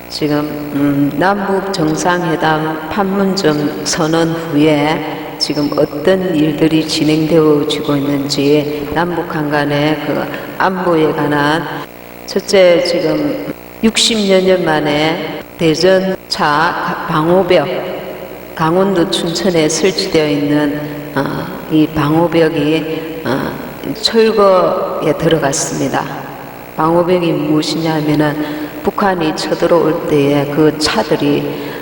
지금 남북 정상회담 판문점 선언 후에 지금 어떤 일들이 진행되어지고 있는지 남북한 간의 그 안보에 관한 첫째, 지금 60여 년 만에 대전차 방호벽, 강원도 춘천에 설치되어 있는 이 방호벽이 철거에 들어갔습니다. 방호벽이 무엇이냐 하면은 북한이 쳐들어올 때에 그 차들이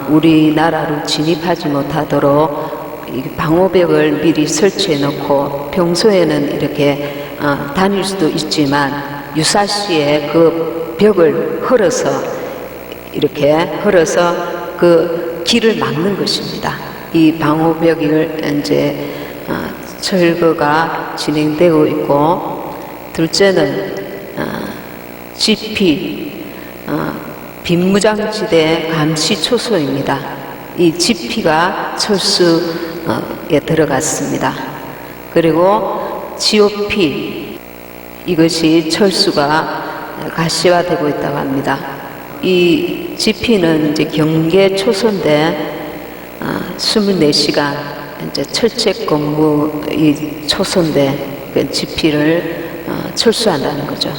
우리나라로 진입하지 못하도록 이 방호벽을 미리 설치해 놓고 평소에는 이렇게 다닐 수도 있지만 유사시에 그 벽을 헐어서 그 길을 막는 것입니다. 이 방호벽을 이제 철거가 진행되고 있고, 둘째는 GP 빈무장지대 감시 초소입니다. 이 GP가 철수에 들어갔습니다. 그리고 GOP 이것이 철수가 가시화되고 있다고 합니다. 이 GP는 이제 경계 초소인데 24시간 이제 철책 근무 이 초소인데 그 GP를 철수한다는 거죠.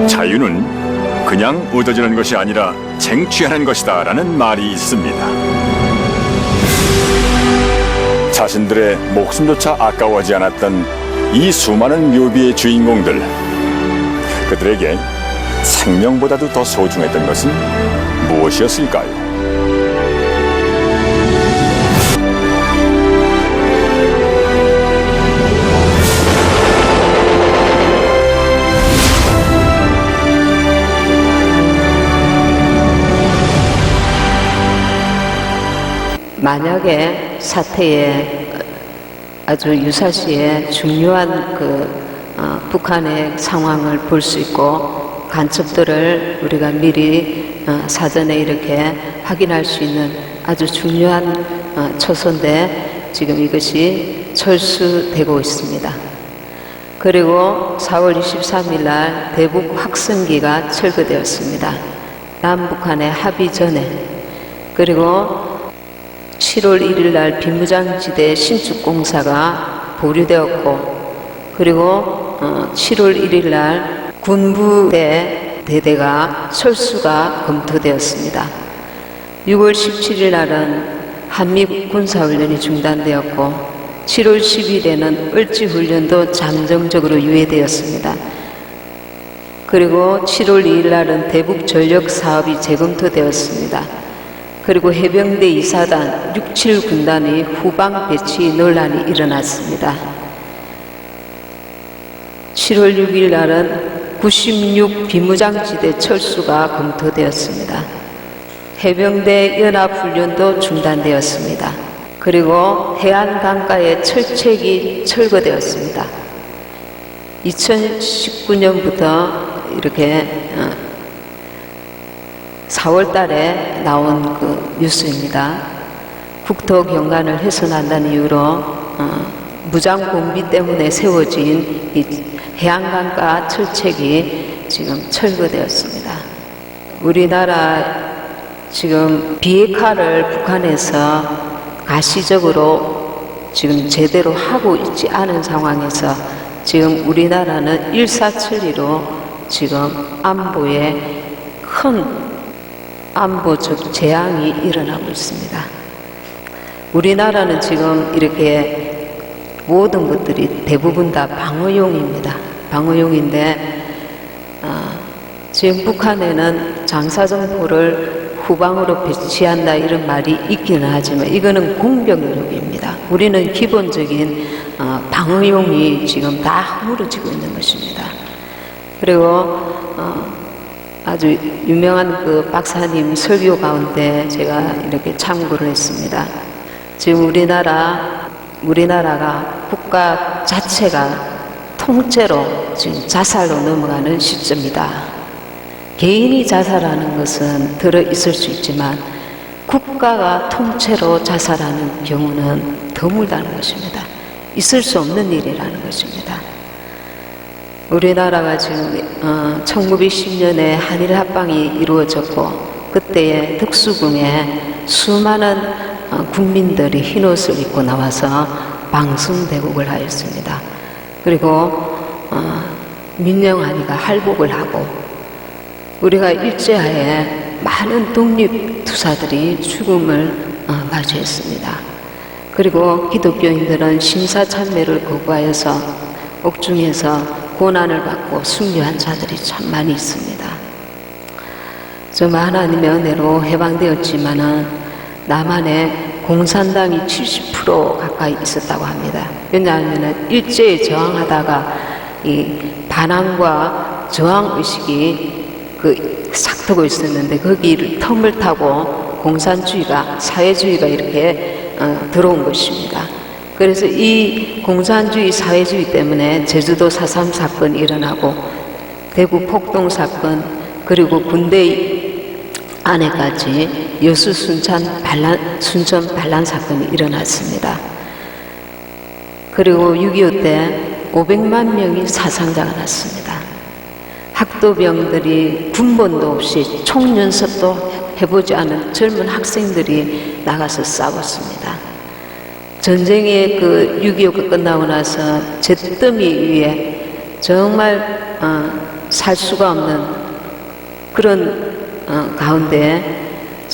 자유는 그냥 얻어지는 것이 아니라 쟁취하는 것이다 라는 말이 있습니다. 자신들의 목숨조차 아까워하지 않았던 이 수많은 묘비의 주인공들, 그들에게 생명보다도 더 소중했던 것은 무엇이었을까요? 만약에 사태에 아주 유사시에 중요한 북한의 상황을 볼 수 있고 간첩들을 우리가 미리 사전에 이렇게 확인할 수 있는 아주 중요한 초소인데 지금 이것이 철수되고 있습니다. 그리고 4월 23일 날 대북 확성기가 철거되었습니다. 남북한의 합의 전에. 그리고 7월 1일 날 빈무장지대 신축공사가 보류되었고, 그리고 7월 1일 날 군부대 대대가 철수가 검토되었습니다. 6월 17일 날은 한미 군사훈련이 중단되었고, 7월 10일에는 을지훈련도 잠정적으로 유예되었습니다. 그리고 7월 2일 날은 대북전력 사업이 재검토되었습니다. 그리고 해병대 2사단 67군단의 후방 배치 논란이 일어났습니다. 7월 6일 날은 96 비무장지대 철수가 검토되었습니다. 해병대 연합훈련도 중단되었습니다. 그리고 해안강가의 철책이 철거되었습니다. 2019년부터 이렇게 4월 달에 나온 그 뉴스입니다. 국토 경관을 훼손한다는 이유로 무장 공비 때문에 세워진 이 해안강가 철책이 지금 철거되었습니다. 우리나라 지금 비핵화를 북한에서 가시적으로 지금 제대로 하고 있지 않은 상황에서 지금 우리나라는 일사천리로 지금 안보에 큰 안보적 재앙이 일어나고 있습니다. 우리나라는 지금 이렇게 모든 것들이 대부분 다 방어용입니다. 방어용인데 지금 북한에는 장사정포를 후방으로 배치한다 이런 말이 있기는 하지만 이거는 공병력입니다. 우리는 기본적인 방어용이 지금 다 허물어지고 있는 것입니다. 그리고 아주 유명한 그 박사님 설교 가운데 제가 이렇게 참고를 했습니다. 지금 우리나라가 국가 자체가 통째로 지금 자살로 넘어가는 시점이다. 개인이 자살하는 것은 들어 있을 수 있지만 국가가 통째로 자살하는 경우는 드물다는 것입니다. 있을 수 없는 일이라는 것입니다. 우리나라가 지금 1910년에 한일 합방이 이루어졌고 그때의 특수궁에 수많은 국민들이 흰옷을 입고 나와서 방승대국을 하였습니다. 그리고 민영환이가 할복을 하고 우리가 일제하에 많은 독립투사들이 죽음을 맞이했습니다. 그리고 기독교인들은 신사참배를 거부하여서 옥중에서 고난을 받고 순교한 자들이 참 많이 있습니다. 정말 하나님의 은혜로 해방되었지만은 남한에 공산당이 70% 가까이 있었다고 합니다. 왜냐하면 일제에 저항하다가 이 반항과 저항 의식이 싹트고 있었는데 거기를 틈을 타고 공산주의가 사회주의가 이렇게 들어온 것입니다. 그래서 이 공산주의 사회주의 때문에 제주도 4.3 사건이 일어나고 대구 폭동 사건 그리고 군대 안에까지 여수 순천 반란 사건이 일어났습니다. 그리고 6.25 때 500만 명이 사상자가 났습니다. 학도병들이 군번도 없이 총연습도 해보지 않은 젊은 학생들이 나가서 싸웠습니다. 전쟁의 6.25가 끝나고 나서 잿더미 위에 정말 살 수가 없는 그런 가운데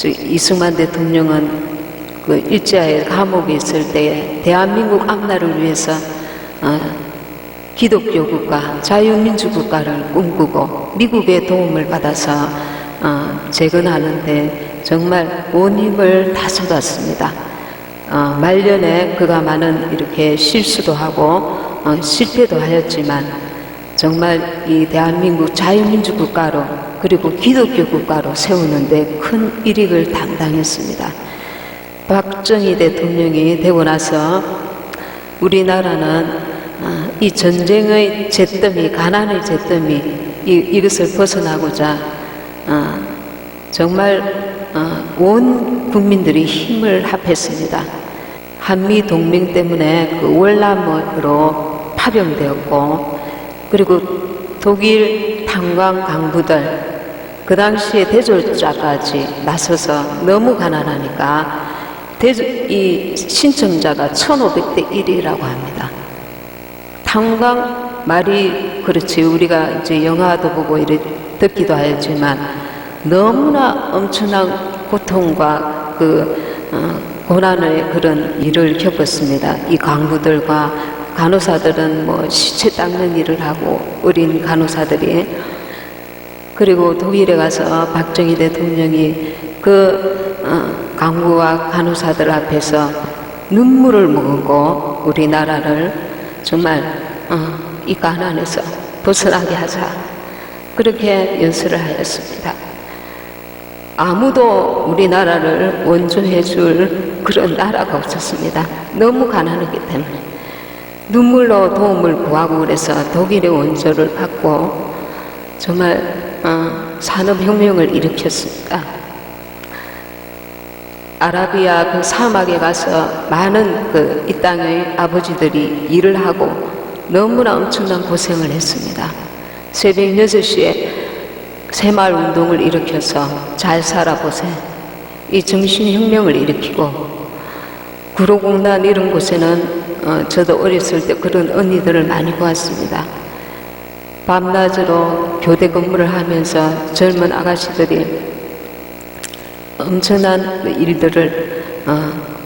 이승만 대통령은 일제하에 감옥에 있을 때 대한민국 앞날을 위해서 기독교 국가, 자유민주 국가를 꿈꾸고 미국의 도움을 받아서 재건하는데 정말 온 힘을 다 쏟았습니다. 말년에 그가 많은 이렇게 실수도 하고 실패도 하였지만 정말 이 대한민국 자유민주 국가로 그리고 기독교 국가로 세우는데 큰 일익을 담당했습니다. 박정희 대통령이 되고 나서 우리나라는 이 전쟁의 잿더미, 가난의 잿더미 이것을 벗어나고자 정말 온 국민들이 힘을 합했습니다. 한미 동맹 때문에 월남으로 파병되었고 그리고 독일 탄광 강부들 그 당시에 대졸자까지 나서서 너무 가난하니까 이 신청자가 1500대 1이라고 합니다. 탄광 말이 그렇지 우리가 이제 영화도 보고 이래 듣기도 하였지만 너무나 엄청난 고통과 고난의 그런 일을 겪었습니다. 이 강부들과 간호사들은 뭐 시체 닦는 일을 하고 어린 간호사들이 그리고 독일에 가서 박정희 대통령이 강부와 간호사들 앞에서 눈물을 머금고 우리나라를 정말 이 가난에서 벗어나게 하자 그렇게 연설을 하였습니다. 아무도 우리나라를 원조해 줄 그런 나라가 없었습니다. 너무 가난했기 때문에 눈물로 도움을 구하고 그래서 독일의 원조를 받고 정말 산업혁명을 일으켰습니다. 아라비아 사막에 가서 많은 이 땅의 아버지들이 일을 하고 너무나 엄청난 고생을 했습니다. 새벽 6시에 새마을 운동을 일으켜서 잘 살아보세 이 정신혁명을 일으키고 구로공단 이런 곳에는 저도 어렸을 때 그런 언니들을 많이 보았습니다. 밤낮으로 교대 근무를 하면서 젊은 아가씨들이 엄청난 일들을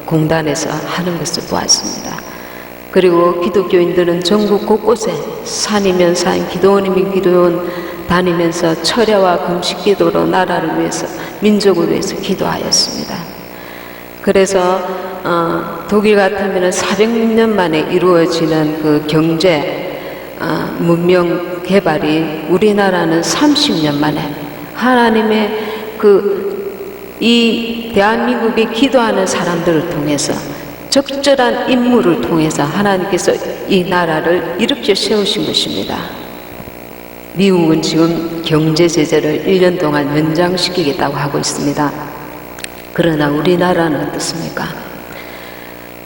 공단에서 하는 것을 보았습니다. 그리고 기독교인들은 전국 곳곳에 산이면 산, 기도원이면 기도원 다니면서 철야와 금식기도로 나라를 위해서 민족을 위해서 기도하였습니다. 그래서 독일 같으면 400년 만에 이루어지는 그 경제 문명 개발이 우리나라는 30년 만에 하나님의 이 대한민국에 기도하는 사람들을 통해서 적절한 인물을 통해서 하나님께서 이 나라를 일으켜 세우신 것입니다. 미국은 지금 경제 제재를 1년 동안 연장시키겠다고 하고 있습니다. 그러나 우리나라는 어떻습니까?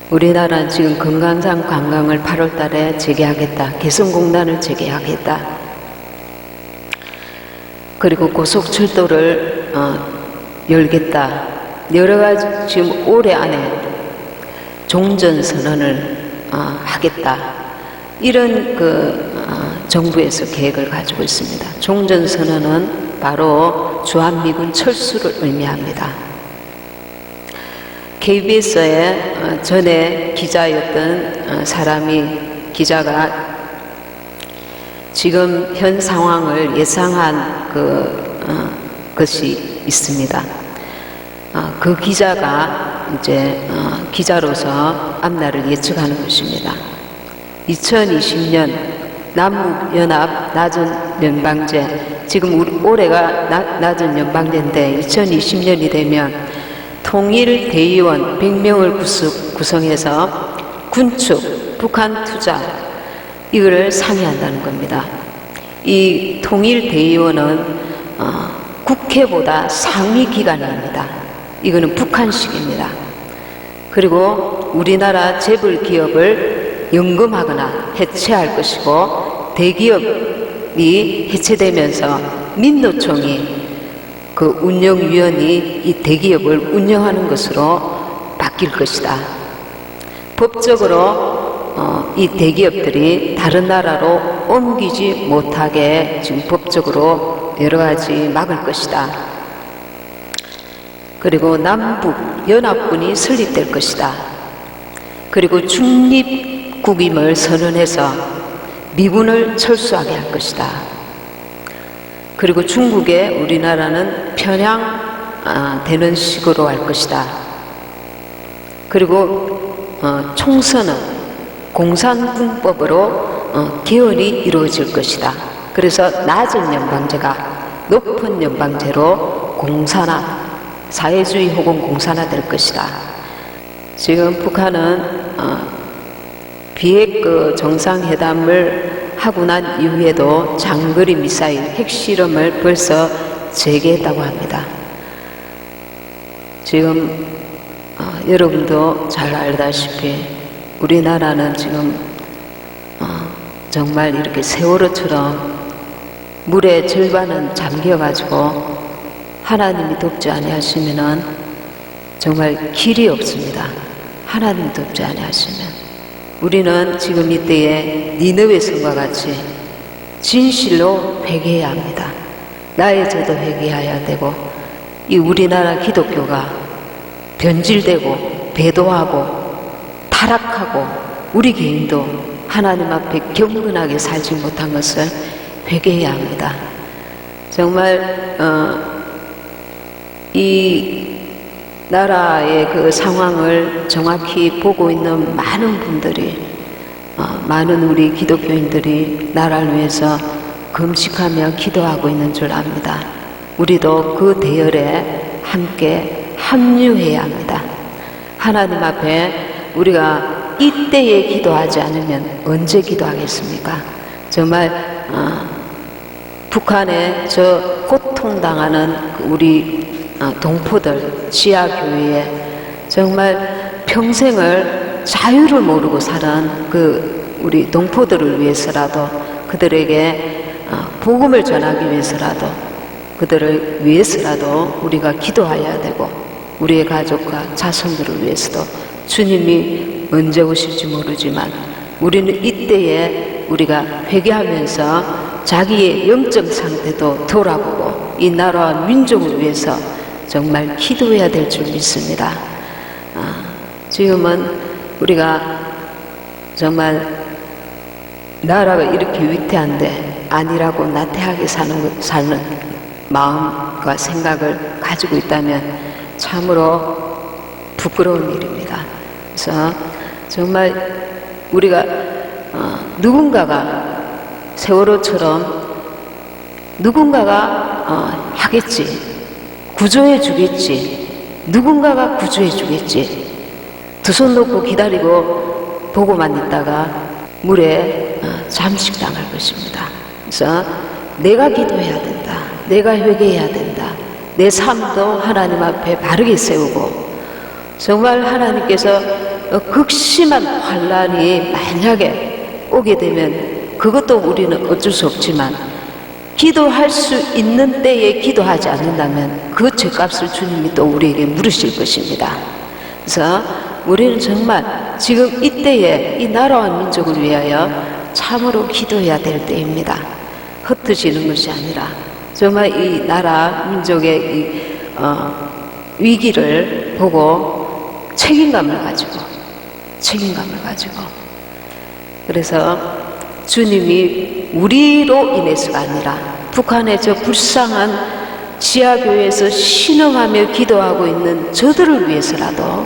우리나라는 지금 금강산 관광을 8월 달에 재개하겠다. 개성공단을 재개하겠다. 그리고 고속철도를 열겠다. 여러 가지 지금 올해 안에 종전선언을 하겠다. 이런 정부에서 계획을 가지고 있습니다. 종전선언은 바로 주한미군 철수를 의미합니다. KBS에 전에 기자였던 기자가 지금 현 상황을 예상한 것이 있습니다. 그 기자가 이제 기자로서 앞날을 예측하는 것입니다. 2020년 남북연합 낮은 연방제, 지금 올해가 낮은 연방제인데 2020년이 되면 통일대의원 100명을 구성해서 군축, 북한 투자 이거를 상의한다는 겁니다. 이 통일대의원은 국회보다 상위 기관입니다. 이거는 북한식입니다. 그리고 우리나라 재벌 기업을 연금하거나 해체할 것이고 대기업이 해체되면서 민노총이 운영위원이 이 대기업을 운영하는 것으로 바뀔 것이다. 법적으로 이 대기업들이 다른 나라로 옮기지 못하게 지금 법적으로 여러 가지 막을 것이다. 그리고 남북연합군이 설립될 것이다. 그리고 중립국임을 선언해서 미군을 철수하게 할 것이다. 그리고 중국에 우리나라는 편향되는 식으로 할 것이다. 그리고 총선은 공산군법으로 개헌이 이루어질 것이다. 그래서 낮은 연방제가 높은 연방제로 사회주의 혹은 공산화 될 것이다. 지금 북한은 비핵 정상회담을 하고 난 이후에도 장거리 미사일 핵실험을 벌써 재개했다고 합니다. 지금 여러분도 잘 알다시피 우리나라는 지금 정말 이렇게 세월호처럼 물의 절반은 잠겨가지고 하나님이 돕지 아니하시면은 정말 길이 없습니다. 하나님이 돕지 아니하시면. 우리는 지금 이때에 니느웨 성과 같이 진실로 회개해야 합니다. 나의 죄도 회개해야 되고 이 우리나라 기독교가 변질되고 배도하고 타락하고 우리 개인도 하나님 앞에 경건하게 살지 못한 것을 회개해야 합니다. 정말 이 나라의 그 상황을 정확히 보고 있는 많은 분들이 많은 우리 기독교인들이 나라를 위해서 금식하며 기도하고 있는 줄 압니다. 우리도 그 대열에 함께 합류해야 합니다. 하나님 앞에 우리가 이때에 기도하지 않으면 언제 기도하겠습니까? 정말 북한에 저 고통당하는 우리 동포들, 지하교회에 정말 평생을 자유를 모르고 살은 우리 동포들을 위해서라도 그들에게 복음을 전하기 위해서라도 그들을 위해서라도 우리가 기도해야 되고 우리의 가족과 자손들을 위해서도 주님이 언제 오실지 모르지만 우리는 이때에 우리가 회개하면서 자기의 영적 상태도 돌아보고 이 나라와 민족을 위해서 정말 기도해야 될 줄 믿습니다. 지금은 우리가 정말 나라가 이렇게 위태한데 아니라고 나태하게 사는 마음과 생각을 가지고 있다면 참으로 부끄러운 일입니다. 그래서 정말 우리가 누군가가 세월호처럼 누군가가 하겠지. 구조해 주겠지. 누군가가 구조해 주겠지. 두 손 놓고 기다리고 보고만 있다가 물에 잠식당할 것입니다. 그래서 내가 기도해야 된다. 내가 회개해야 된다. 내 삶도 하나님 앞에 바르게 세우고 정말 하나님께서 극심한 환란이 만약에 오게 되면 그것도 우리는 어쩔 수 없지만 기도할 수 있는 때에 기도하지 않는다면 그 죄값을 주님이 또 우리에게 물으실 것입니다. 그래서 우리는 정말 지금 이때에 이 나라와 민족을 위하여 참으로 기도해야 될 때입니다. 흩어지는 것이 아니라 정말 이 나라 민족의 이 위기를 보고 책임감을 가지고 그래서 주님이 우리로 인해서가 아니라 북한의 저 불쌍한 지하교회에서 신음하며 기도하고 있는 저들을 위해서라도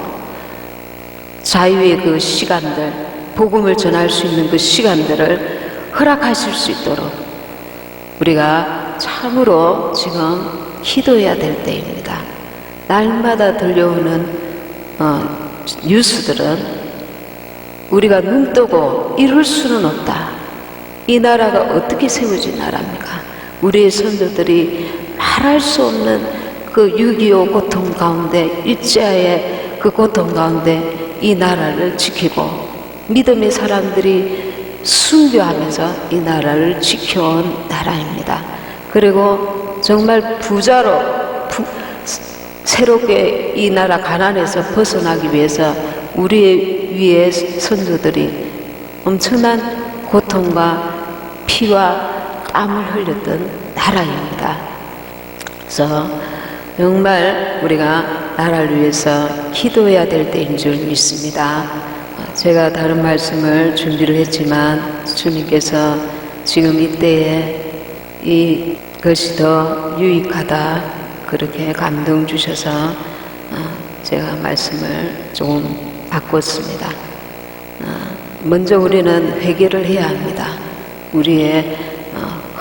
자유의 그 시간들, 복음을 전할 수 있는 그 시간들을 허락하실 수 있도록 우리가 참으로 지금 기도해야 될 때입니다. 날마다 들려오는 뉴스들은 우리가 눈 뜨고 이럴 수는 없다. 이 나라가 어떻게 세워진 나라입니까? 우리의 선조들이 말할 수 없는 그 6.25 고통 가운데, 일제의 그 고통 가운데 이 나라를 지키고 믿음의 사람들이 순교하면서 이 나라를 지켜온 나라입니다. 그리고 정말 부자로 새롭게 이 나라 가난에서 벗어나기 위해서 우리의 위에 선조들이 엄청난 고통과 피와 땀을 흘렸던 나라입니다. 그래서 정말 우리가 나라를 위해서 기도해야 될 때인 줄 믿습니다. 제가 다른 말씀을 준비를 했지만 주님께서 지금 이때에 이것이 더 유익하다 그렇게 감동 주셔서 제가 말씀을 조금 바꿨습니다. 먼저 우리는 회개를 해야 합니다. 우리의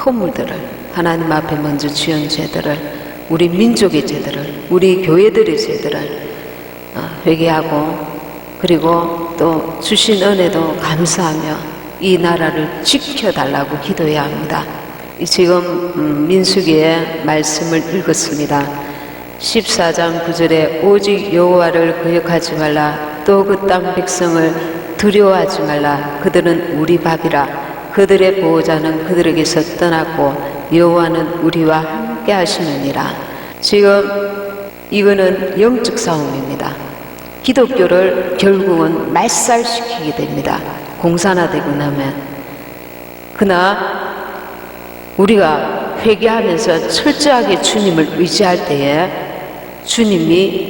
허물들을 하나님 앞에 먼저 지은 죄들을, 우리 민족의 죄들을, 우리 교회들의 죄들을 회개하고, 그리고 또 주신 은혜도 감사하며 이 나라를 지켜달라고 기도해야 합니다. 지금 민수기의 말씀을 읽었습니다. 14장 9절에 오직 여호와를 거역하지 말라. 또 그 땅 백성을 두려워하지 말라. 그들은 우리 밥이라. 그들의 보호자는 그들에게서 떠났고 여호와는 우리와 함께 하시느니라. 지금 이거는 영적 싸움입니다. 기독교를 결국은 말살시키게 됩니다. 공산화되고 나면. 그러나 우리가 회개하면서 철저하게 주님을 의지할 때에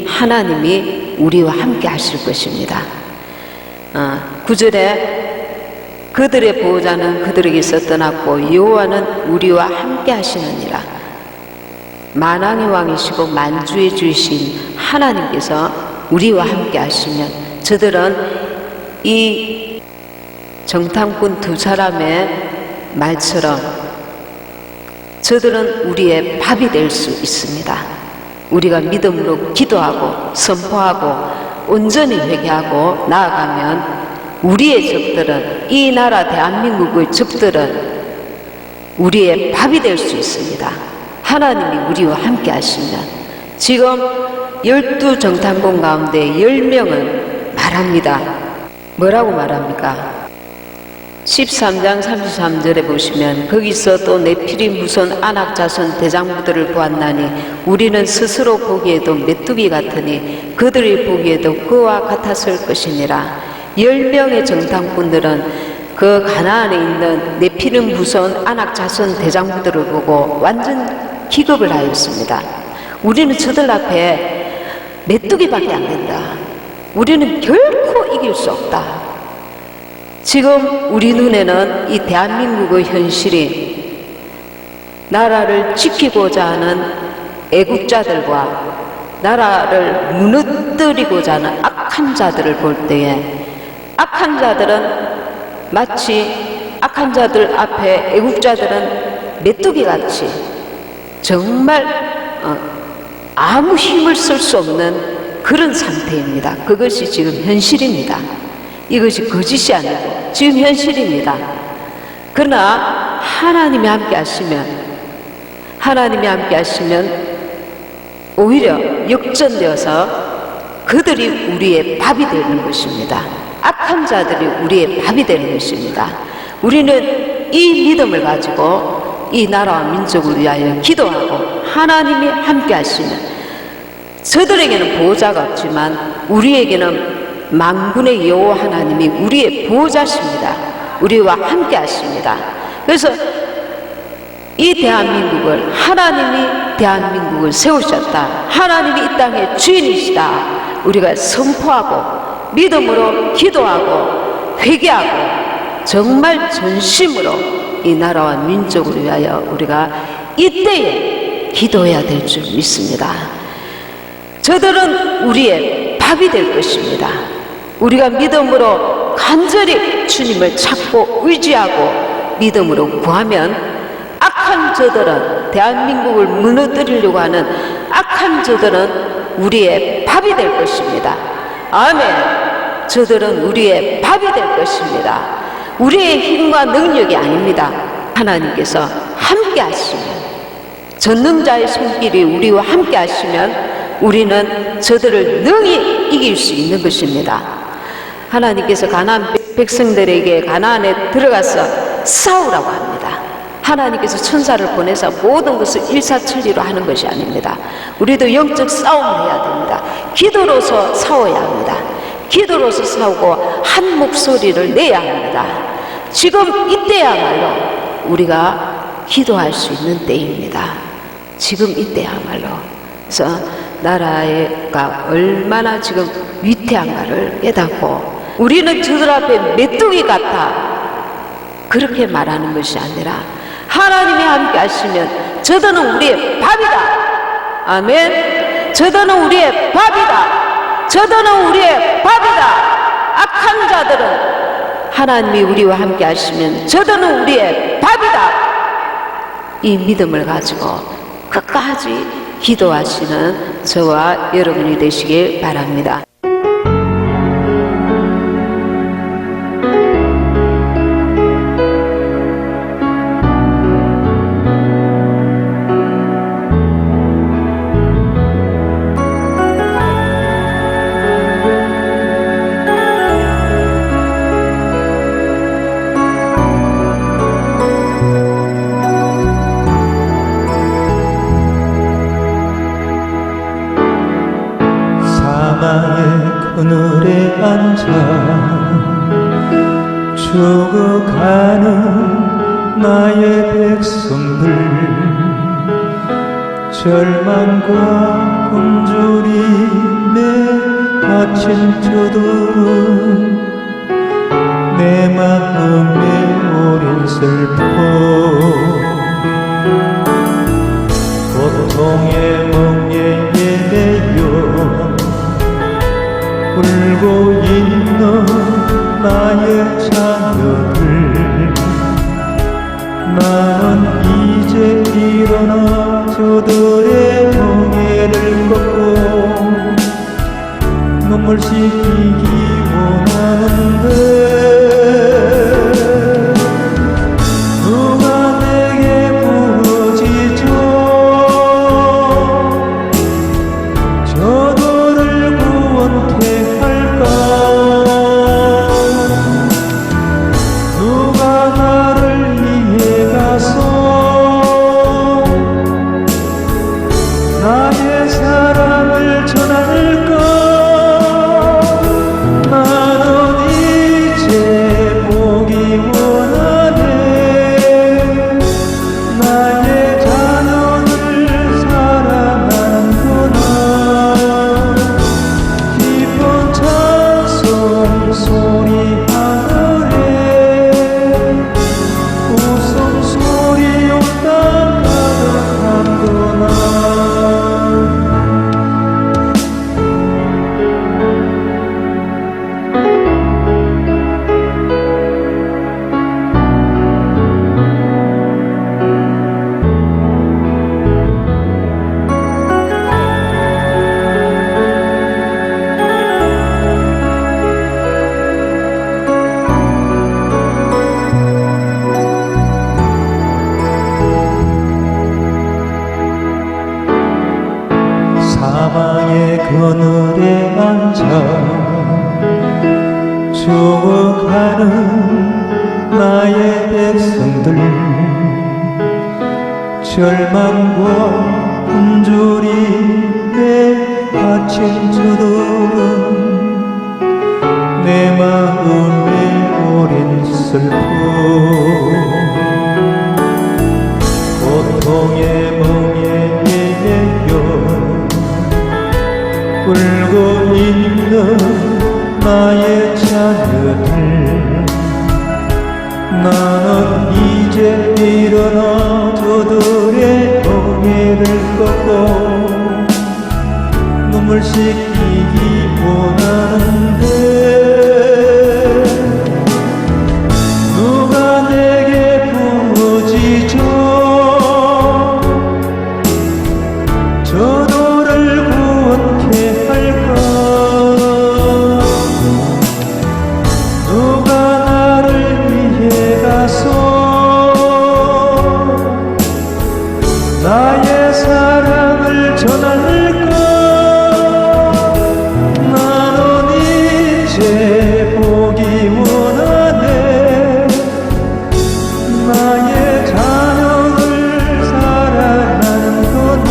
하나님이 우리와 함께 하실 것입니다. 9절에 그들의 보호자는 그들에게서 떠났고 여호와는 우리와 함께 하시느니라. 만왕의 왕이시고 만주의 주이신 하나님께서 우리와 함께 하시면 저들은 이 정탐꾼 두 사람의 말처럼 저들은 우리의 밥이 될 수 있습니다. 우리가 믿음으로 기도하고 선포하고 온전히 회개하고 나아가면 우리의 적들은, 이 나라 대한민국의 적들은 우리의 밥이 될 수 있습니다. 하나님이 우리와 함께 하시면. 지금 12정탐꾼 가운데 10명은 말합니다. 뭐라고 말합니까? 13장 33절에 보시면 거기서 또 네피림 무손 아낙 자손 대장부들을 보았나니 우리는 스스로 보기에도 메뚜기 같으니 그들이 보기에도 그와 같았을 것이니라. 10명의 정탐꾼들은 그 가나안에 있는 네피림 무손 아낙 자손 대장부들을 보고 완전 기겁을 하였습니다. 우리는 저들 앞에 메뚜기밖에 안 된다. 우리는 결코 이길 수 없다. 지금 우리 눈에는 이 대한민국의 현실이 나라를 지키고자 하는 애국자들과 나라를 무너뜨리고자 하는 악한 자들을 볼 때에 악한 자들 앞에 애국자들은 메뚜기같이 정말 아무 힘을 쓸 수 없는 그런 상태입니다. 그것이 지금 현실입니다. 이것이 거짓이 아니고 지금 현실입니다. 그러나 하나님이 함께 하시면 오히려 역전되어서 그들이 우리의 밥이 되는 것입니다. 악한 자들이 우리의 밥이 되는 것입니다. 우리는 이 믿음을 가지고 이 나라와 민족을 위하여 기도하고 하나님이 함께 하시면 저들에게는 보호자가 없지만 우리에게는 만군의 여호와 하나님이 우리의 보호자십니다. 우리와 함께 하십니다. 그래서 이 대한민국을 하나님이 대한민국을 세우셨다. 하나님이 이 땅의 주인이시다. 우리가 선포하고 믿음으로 기도하고 회개하고 정말 전심으로 이 나라와 민족을 위하여 우리가 이때에 기도해야 될 줄 믿습니다. 저들은 우리의 밥이 될 것입니다. 우리가 믿음으로 간절히 주님을 찾고 의지하고 믿음으로 구하면 악한 저들은 대한민국을 무너뜨리려고 하는 악한 저들은 우리의 밥이 될 것입니다. 아멘. 저들은 우리의 밥이 될 것입니다. 우리의 힘과 능력이 아닙니다. 하나님께서 함께 하시면 전능자의 손길이 우리와 함께 하시면 우리는 저들을 능히 이길 수 있는 것입니다. 하나님께서 가나안 백성들에게 가나안에 들어가서 싸우라고 합니다. 하나님께서 천사를 보내서 모든 것을 일사천리로 하는 것이 아닙니다. 우리도 영적 싸움을 해야 됩니다. 기도로서 싸워야 합니다. 기도로서 싸우고 한 목소리를 내야 합니다. 지금 이때야말로 우리가 기도할 수 있는 때입니다. 지금 이때야말로. 그래서 나라가 얼마나 지금 위태한가를 깨닫고 우리는 저들 앞에 메뚜기 같아 그렇게 말하는 것이 아니라 하나님이 함께 하시면 저들은 우리의 밥이다. 아멘. 저들은 우리의 밥이다. 저들은 우리의 밥이다. 악한 자들은 하나님이 우리와 함께 하시면 저들은 우리의 밥이다. 이 믿음을 가지고 끝까지 기도하시는 저와 여러분이 되시길 바랍니다. 그늘에 앉아 죽어가는 나의 백성들 절망과 굶주림에 갇힌 저들은 내 마음에 오랜 슬픔 고통의 멍에 매여 울고 있는 나의 자녀들 나는 이제 일어나 저들의 경계를 걷고 눈물 씻기기 원하는데 누가 내게 부르짖어 저들을 구원케 할까 누가 나를 위해 가서 나의 사랑을 전할까 죽어가는 나의 백성들 절망과 굶주림에 갇힌 저들은 내 마음에 오랜 슬픔 고통의 멍에 매여 울고 있는 나의 자녀들 나는 이제 일어나 저들의 동해를 꺾고 눈물 씻기기 원하는데 누가 내게 부어지죠 저들을 구원케 할까 누가 나를 위해 가서 나의 사랑을 전할까 나는 이제 보기 원하네 나의 자녀를 사랑하는구나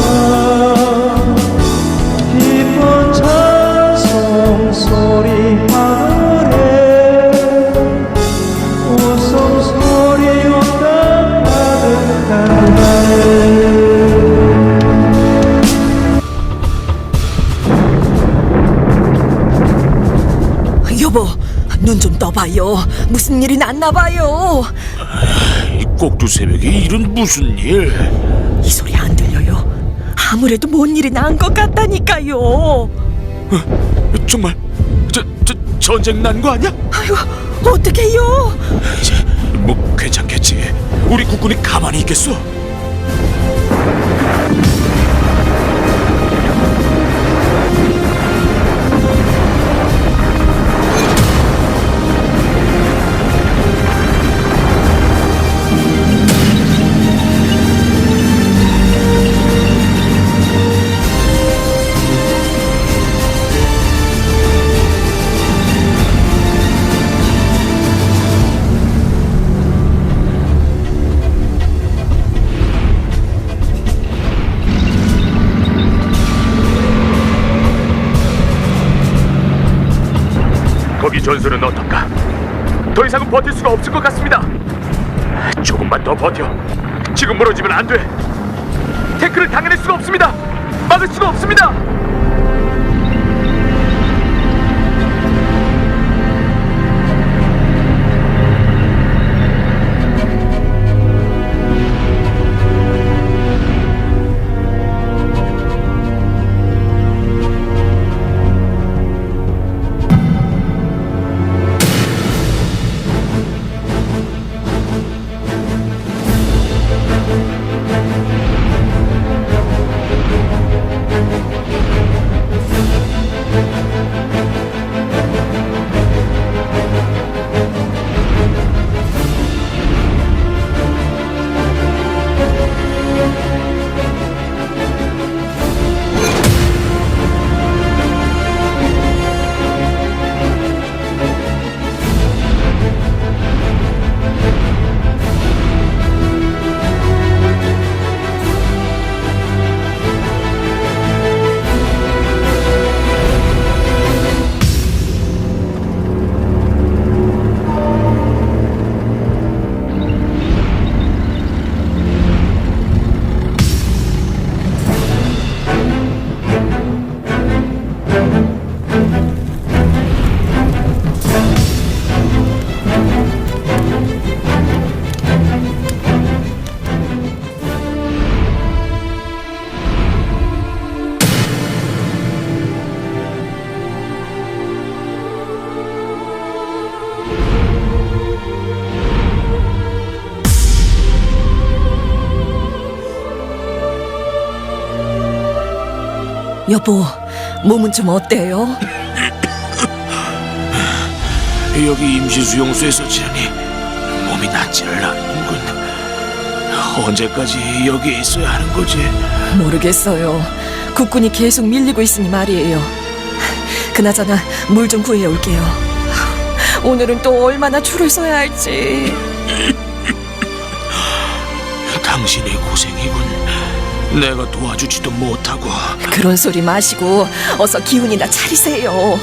기쁜 찬송 소리 하늘에 웃음소리 온다 가득한 날에 여보, 눈 좀 떠봐요. 무슨 일이 났나 봐요. 이 꼭두 새벽에 일은 무슨 일? 이 소리 안 들려요? 아무래도 뭔 일이 난 것 같다니까요. 정말 전쟁 난 거 아니야? 아이고, 어떡해요? 뭐 괜찮겠지. 우리 국군이 가만히 있겠어? 거기 전술은 어떤가? 더 이상은 버틸 수가 없을 것 같습니다. 조금만 더 버텨. 지금 무너지면 안 돼. 태클을 당해낼 수가 없습니다. 막을 수가 없습니다. 여보, 몸은 좀 어때요? 여기 임시수용소에서 지내니 몸이 낫지를 않는군. 언제까지 여기에 있어야 하는 거지? 모르겠어요. 국군이 계속 밀리고 있으니 말이에요. 그나저나 물 좀 구해 올게요. 오늘은 또 얼마나 줄을 서야 할지. 당신의 고생이군. 내가 도와주지도 못하고. 그런 소리 마시고 어서 기운이나 차리세요.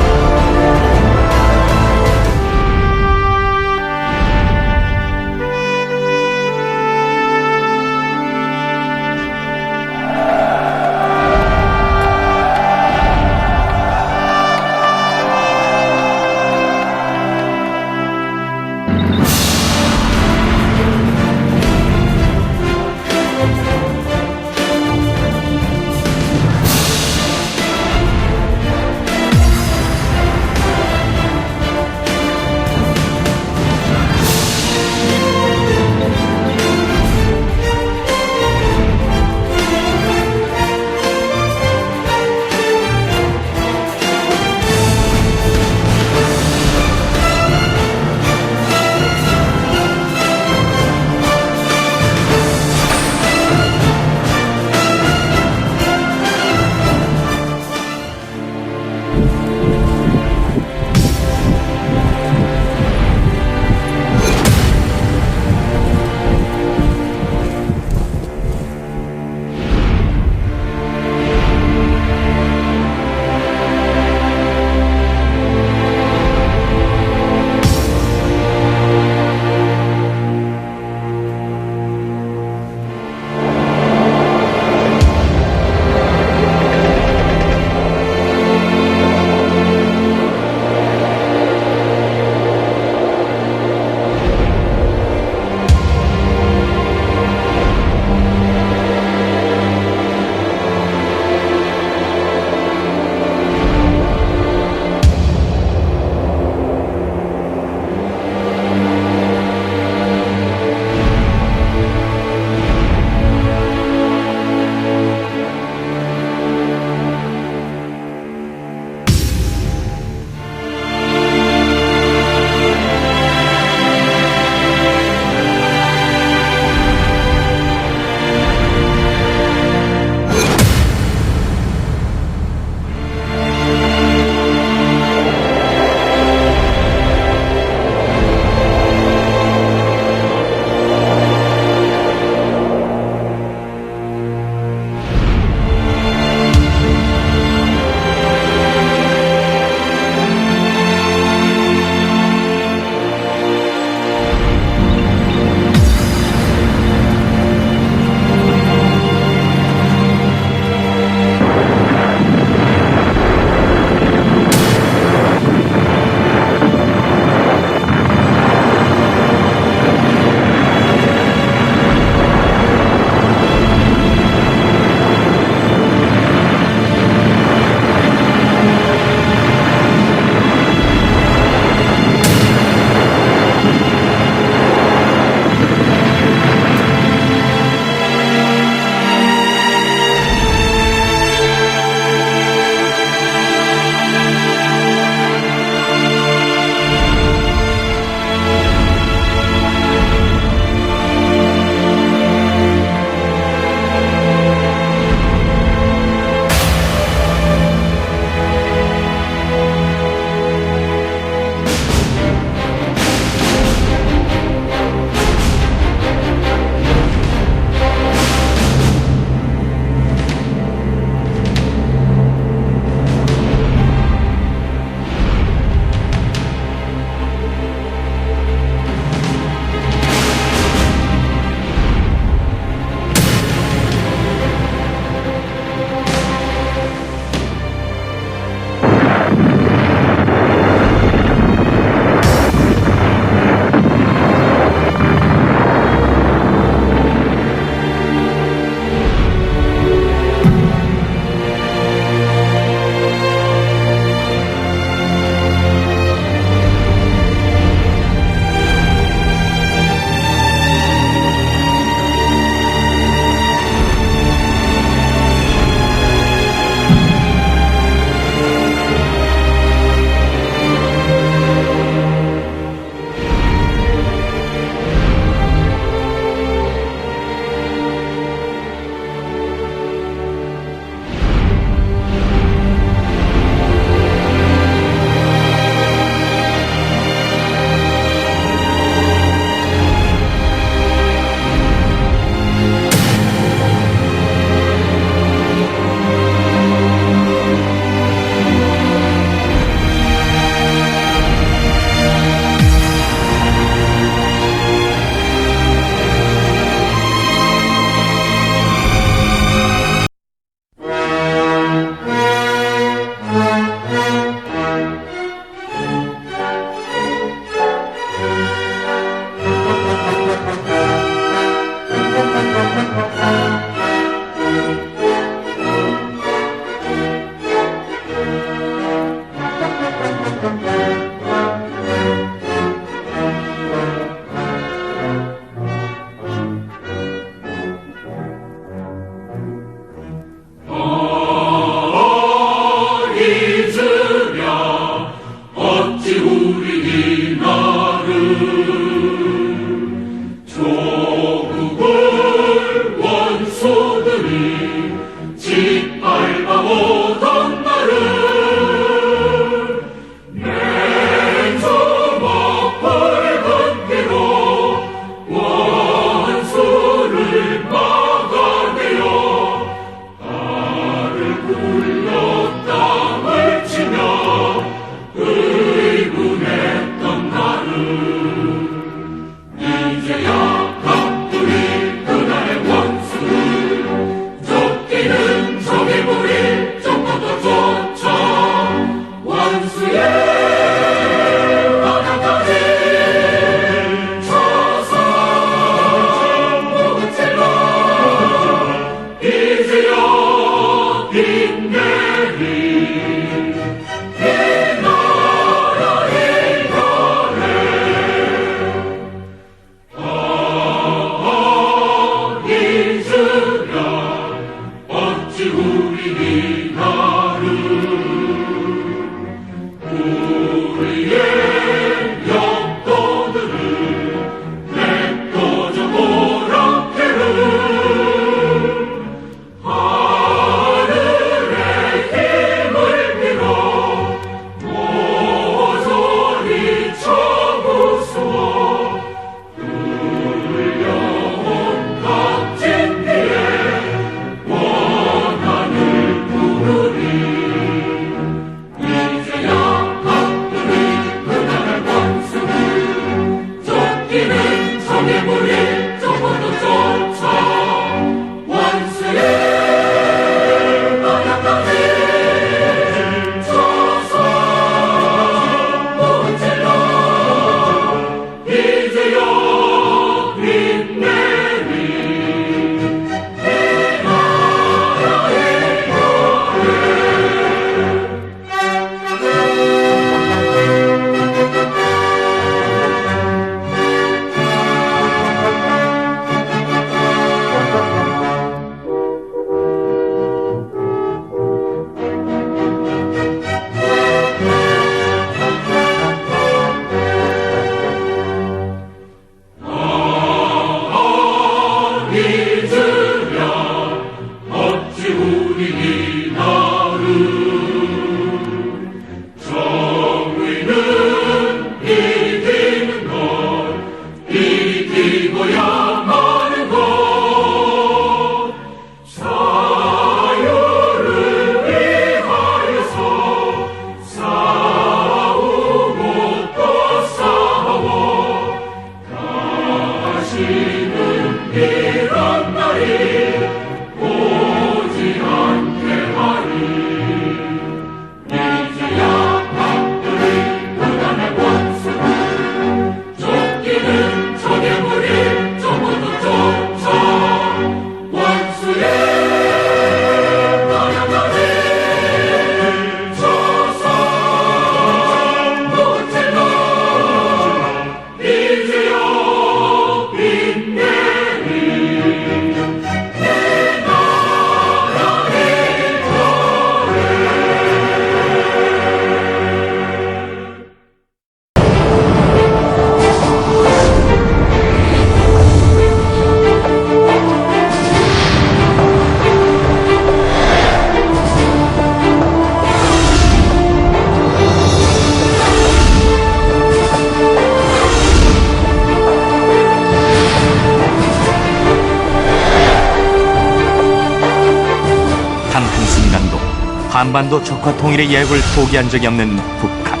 한반도 적화 통일의 예약을 포기한 적이 없는 북한.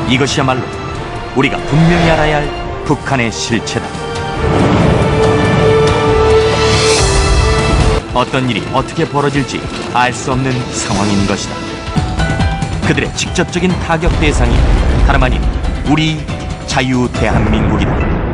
이것이야말로 우리가 분명히 알아야 할 북한의 실체다. 어떤 일이 어떻게 벌어질지 알 수 없는 상황인 것이다. 그들의 직접적인 타격 대상이 다름 아닌 우리 자유 대한민국이다.